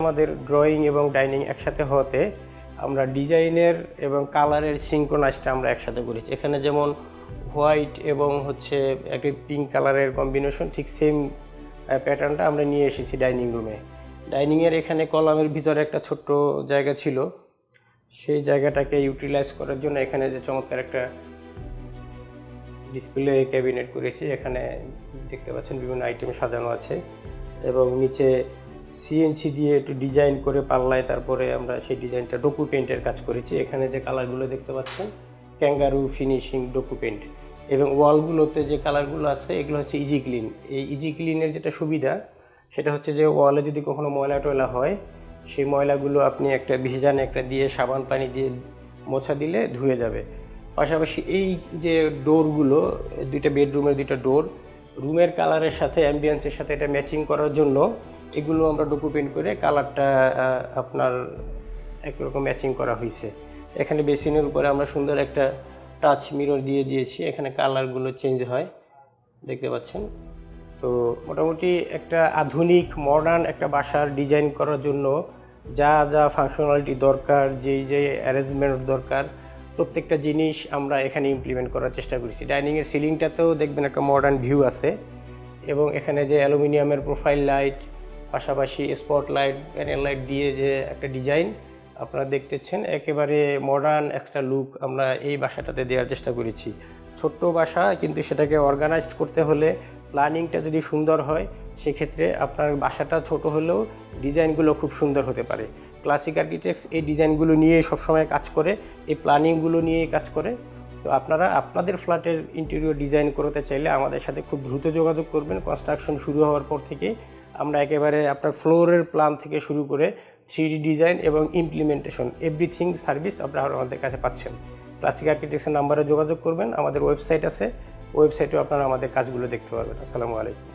আমাদের ড্রয়িং এবং ডাইনিং একসাথে হতে আমরা ডিজাইনের এবং কালারের সিঙ্ক্রোনাইজটা আমরা একসাথে করেছি। এখানে যেমন হোয়াইট এবং একটা পিঙ্ক কালারের কম্বিনেশন, ঠিক সেম প্যাটার্নটা আমরা নিয়ে এসেছি ডাইনিং রুমে। ডাইনিংয়ের এখানে কলামের ভিতরে একটা ছোট্ট জায়গা ছিল, সেই জায়গাটাকে ইউটিলাইজ করার জন্য এখানে যে চমৎকার একটা ডিসপ্লে ক্যাবিনেট করেছি। এখানে দেখতে পাচ্ছেন বিভিন্ন আইটেম সাজানো আছে এবং নিচে সিএনসি দিয়ে একটু ডিজাইন করে পাল্লায় তারপরে আমরা সেই ডিজাইনটা ডোকু পেইন্টের কাজ করেছি। এখানে যে কালারগুলো দেখতে পাচ্ছেন ক্যাঙ্গারু ফিনিশিং ডোকু পেইন্ট, এবং ওয়ালগুলোতে যে কালারগুলো আছে এগুলো হচ্ছে ইজি ক্লিন। এই ইজি ক্লিনের যেটা সুবিধা সেটা হচ্ছে যে ওয়ালে যদি কখনো ময়লা টয়লা হয়, সেই ময়লাগুলো আপনি একটা ভিজান একটা দিয়ে সাবান পানি দিয়ে মোছা দিলে ধুয়ে যাবে। পাশাপাশি এই যে ডোরগুলো, দুইটা বেডরুমের দুইটা ডোর, রুমের কালারের সাথে অ্যাম্বিয়েন্সের সাথে এটা ম্যাচিং করার জন্য এগুলো আমরা ডোকু পেইন্ট করে কালারটা আপনার একরকম ম্যাচিং করা হয়েছে। এখানে বেসিনের উপরে আমরা সুন্দর একটা টাচ মিরর দিয়ে দিয়েছি, এখানে কালারগুলো চেঞ্জ হয় দেখতে পাচ্ছেন। তো মোটামুটি একটা আধুনিক মডার্ন একটা বাসার ডিজাইন করার জন্য যা যা ফাংশনালিটি দরকার, যেই অ্যারেঞ্জমেন্ট দরকার, প্রত্যেকটা জিনিস আমরা এখানে ইমপ্লিমেন্ট করার চেষ্টা করেছি। ডাইনিংয়ের সিলিংটাতেও দেখবেন একটা মডার্ন ভিউ আছে, এবং এখানে যে অ্যালুমিনিয়ামের প্রোফাইল লাইট, পাশাপাশি স্পট লাইট, প্যানেল লাইট দিয়ে যে একটা ডিজাইন আপনারা দেখতেছেন, একেবারে মডার্ন একটা লুক আমরা এই বাসাটাতে দেওয়ার চেষ্টা করেছি। ছোট্ট বাসা, কিন্তু সেটাকে অর্গানাইজড করতে হলে প্ল্যানিংটা যদি সুন্দর হয়, সেক্ষেত্রে আপনার বাসাটা ছোট হলেও ডিজাইনগুলো খুব সুন্দর হতে পারে। ক্লাসিক আর্কিটেক্টস এই ডিজাইনগুলো নিয়ে সবসময় কাজ করে, এই প্ল্যানিংগুলো নিয়েই কাজ করে। তো আপনারা আপনাদের ফ্ল্যাটের ইন্টেরিয়র ডিজাইন করতে চাইলে আমাদের সাথে খুব দ্রুত যোগাযোগ করবেন। কনস্ট্রাকশন শুরু হওয়ার পর থেকে আমরা একেবারে আপনার ফ্লোরের প্ল্যান থেকে শুরু করে 3D ডিজাইন এবং ইমপ্লিমেন্টেশন এভরিথিং সার্ভিস আপনারা আমাদের কাছে পাচ্ছেন। ক্লাসিক আর্কিটেক্টসের নাম্বারে যোগাযোগ করবেন। আমাদের ওয়েবসাইট আছে, ওয়েবসাইটেও আপনারা আমাদের কাজগুলো দেখতে পারবেন। আসসালামু আলাইকুম।